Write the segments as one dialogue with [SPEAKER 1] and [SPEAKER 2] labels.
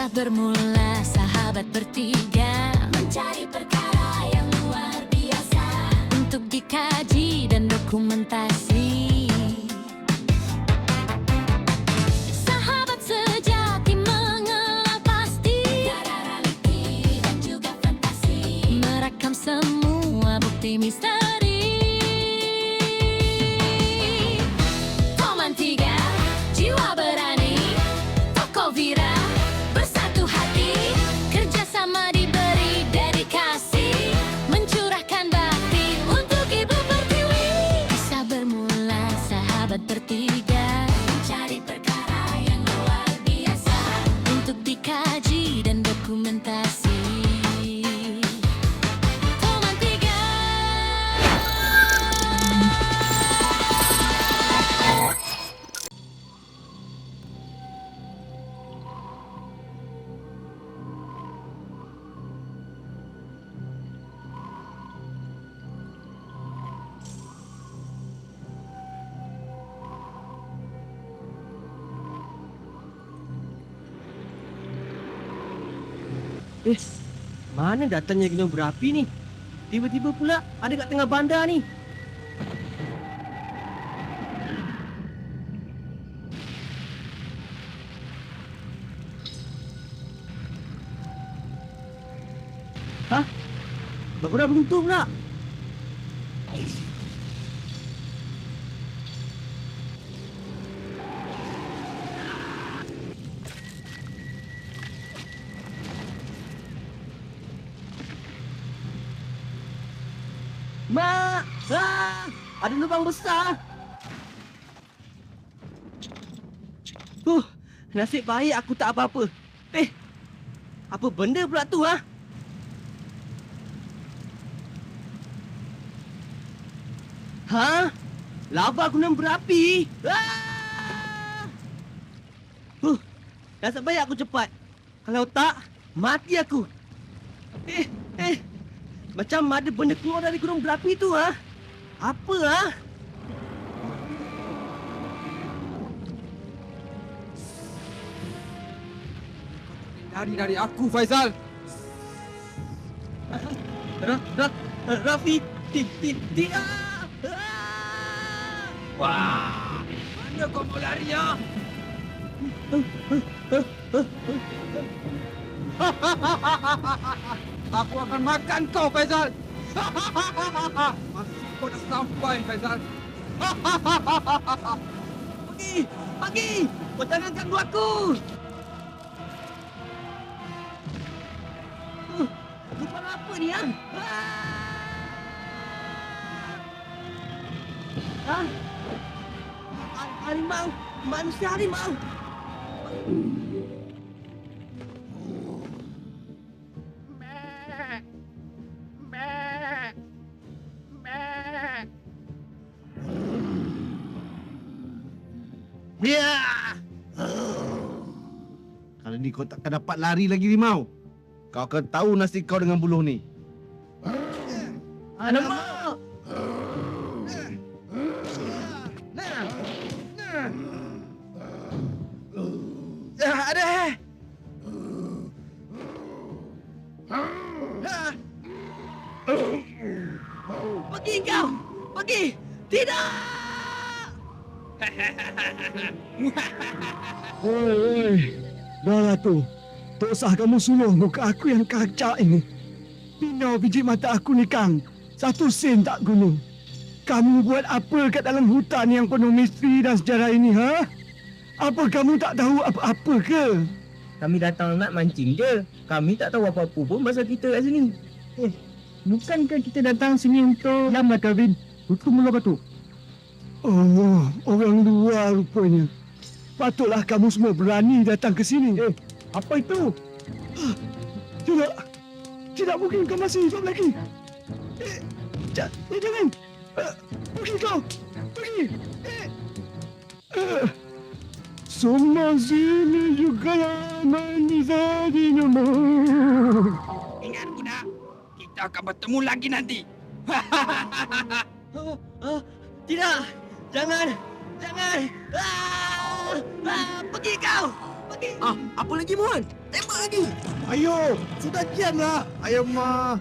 [SPEAKER 1] bermula sahabat bertiga mencari perkara yang luar biasa untuk dikaji dan dokumentasi. Sahabat sejati mengenal pasti tiada realiti dan juga fantasi, merekam semua bukti misteri. Toman 3, jiwa berani, toko Vira bersatu hati, kerjasama diberi dedikasi, mencurahkan bakti untuk Ibu Pertiwi. Kisah bermula sahabat bertiga mencari perkara yang luar biasa untuk dikaji dan dokumentasi. Toman 3.
[SPEAKER 2] Mana datangnya gunung berapi ni? Tiba-tiba pula ada kat tengah bandar ni. Hah? Berapa beruntung pula? Mak! Ada lubang besar! Nasib baik aku tak apa-apa. Apa benda pula tu, ha? Ha? Lava gunung berapi! Nasib baik aku cepat. Kalau tak, mati aku. Macam ada benda keluar dari gunung berapi tu, ha? Apa, ha?
[SPEAKER 3] Lari dari aku, Faizal.
[SPEAKER 2] Rafi, tidak!
[SPEAKER 3] Wah, mana kau mau lari, ya? Aku akan makan kau, Faizal. Masih kau dah sampai, Faizal.
[SPEAKER 2] Pergi! Kau jangan ganggu aku! Lubang apa ni, ha? Harimau! Manusia harimau!
[SPEAKER 4] Ya! Kali ni kau takkan dapat lari lagi, Rimau. Kau akan tahu nasib kau dengan buluh ni.
[SPEAKER 2] Alamak!
[SPEAKER 3] Ada!
[SPEAKER 2] Pergi kau! Pergi! Tidak!
[SPEAKER 5] Oi, dah lah tu. Tak usah kamu suluh muka aku yang kacak ini. Pinau biji mata aku ni, Kang. 1 sen tak guna. Kamu buat apa kat dalam hutan yang penuh misteri dan sejarah ini, ha? Apa kamu tak tahu apa-apa ke?
[SPEAKER 6] Kami datang nak mancing je. Kami tak tahu apa-apa pun pasal kita kat sini.
[SPEAKER 5] Bukankah kita datang sini untuk... Diamlah, Kevin. Tutup mulut batu. Oh, orang luar rupanya. Patutlah kamu semua berani datang ke sini. Apa itu? Tidak. Tidak mungkin kau masih hidup lagi. Jangan. Pergi kau. Pergi. Semua sini juga bisa dinemui.
[SPEAKER 3] Ingat, budak. Kita akan bertemu lagi nanti.
[SPEAKER 2] Tidak! Jangan! Pergi kau!
[SPEAKER 6] Apa lagi, Mohon? Tembak lagi.
[SPEAKER 5] Ayo, sudah janlah. Ayo, Ma.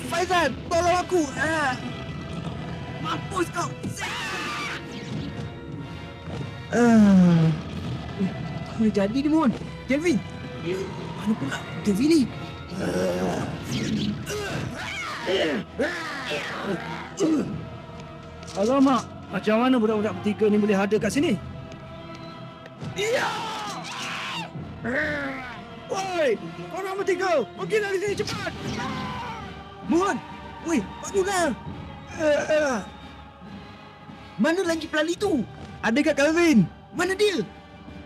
[SPEAKER 6] Faizal, tolong aku. Mampus kau. Apa yang jadi ni, Mohon? Kelvin. Mana pula Kelvin ni?
[SPEAKER 5] Alamak, macam mana budak-budak bertiga ni boleh ada kat sini? Woi, korang bertiga, pergi dari sini cepat.
[SPEAKER 6] Mohon. Weh, bangunlah. Mana lagi pelali tu?
[SPEAKER 5] Ada kat Kelvin.
[SPEAKER 6] Mana dia?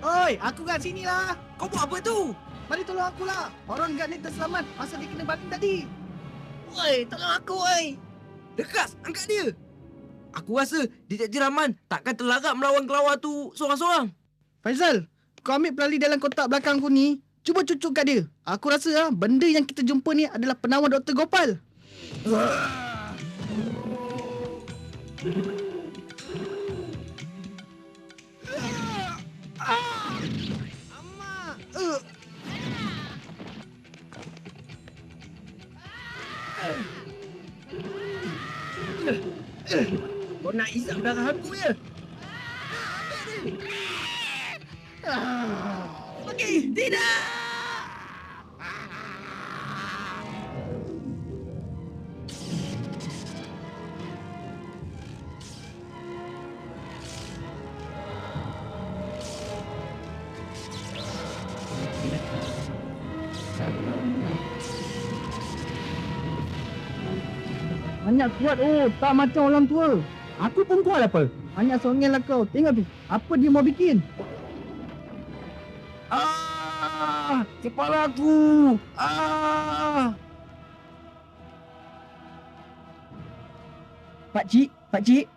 [SPEAKER 2] Oi, aku kat sini lah.
[SPEAKER 6] Kau buat apa tu?
[SPEAKER 2] Mari tolong aku lah. Orang guard ni terselamat masa dia kena baling tadi. Oi, tolong aku, oi.
[SPEAKER 6] Dekas, angkat dia. Aku rasa Detektif Rahman takkan terlarat melawan kelawar tu seorang-seorang.
[SPEAKER 2] Faizal, kau ambil pelali dalam kotak belakang aku ni. Cuba cucuk kat dia. Aku rasa benda yang kita jumpa ni adalah penawar Dr. Gopal.
[SPEAKER 6] Kau nak isap darah aku ya?
[SPEAKER 2] Pergi, tidak. Banyak kuat tak macam orang tua.
[SPEAKER 5] Aku pun kuat apa?
[SPEAKER 2] Banyak songel lah kau. Tengok tu, apa dia mau bikin?
[SPEAKER 5] Kepala aku.
[SPEAKER 2] Pakcik.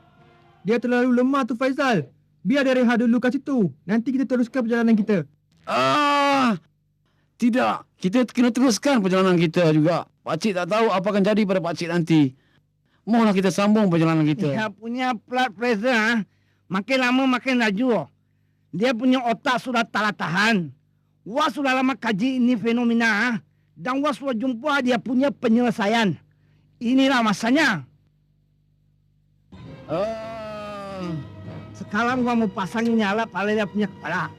[SPEAKER 5] Dia terlalu lemah tu Faizal. Biar dia rehat dulu kat situ. Nanti kita teruskan perjalanan kita.
[SPEAKER 3] Tidak, kita kena teruskan perjalanan kita juga. Pakcik tak tahu apa akan jadi pada pakcik nanti. Mohonlah kita sambung perjalanan kita.
[SPEAKER 7] Dia punya blood pressure makin lama makin laju. Dia punya otak sudah tak tahan. Wah sudah lama kaji ini fenomena dan wah sudah jumpa dia punya penyelesaian. Inilah masanya. Sekarang gua mau pasangin nyala pada dia punya kepala.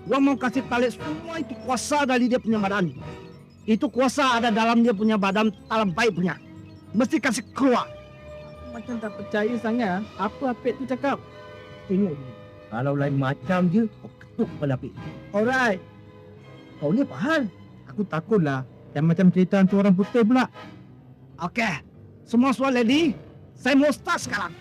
[SPEAKER 7] Gua mau kasih tali semua itu kuasa dari dia punya badan. Itu kuasa ada dalam dia punya badan dalam baik punya. Mesti kasih keluar.
[SPEAKER 2] Macam tak percaya sangat. Apa Apik tu cakap?
[SPEAKER 7] Tengok ni. Kalau lain macam je, kau ketuk kepala Apik.
[SPEAKER 2] Alright.
[SPEAKER 7] Kau ni apa hal?
[SPEAKER 5] Aku takutlah. Yang macam cerita hantu orang putih pula.
[SPEAKER 7] Okey. Semua soal ready? Saya mau start sekarang.